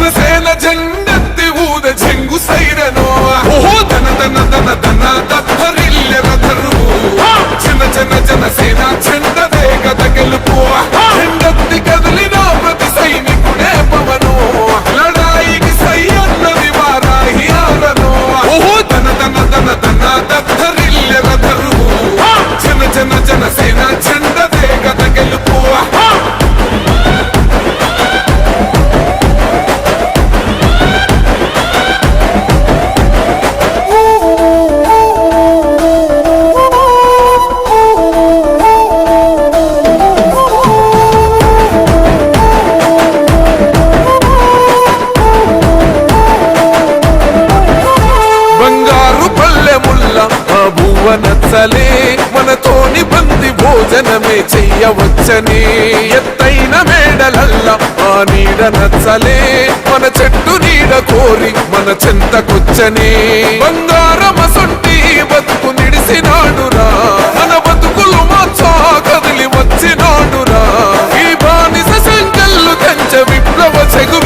జనసేన జెండెత్తి ఊద చెంగు సైరనో ఓహో దన దన దన దన దత్తరిల్ల రథరు జన జన జనసేన జెండదే గద గెలుపు జెండెత్తి కదిలిన ప్రతి సైనికుడే పవను లడాయికి సై అన్నది వారాహి ఆరనో ఓహో దన దన దన దన దత్తరిల్ల రథరు జన జన జనసేన జెండదే గద గెలుపు నచ్చలే మనతోని బంది భోజనమే చెయ్యవచ్చని ఎత్తైన మేడలల్ల ఆ నీడ నచ్చలే మన చెట్టు నీడ కోరి మన చెంతకొచ్చని బంగారమసొంటి బతుకు నిడిసినాడురా మన బతుకులు మార్చా కదిలి వచ్చినాడురా ఈ బానిస సంకల్లు కంచె విప్లవ చెగు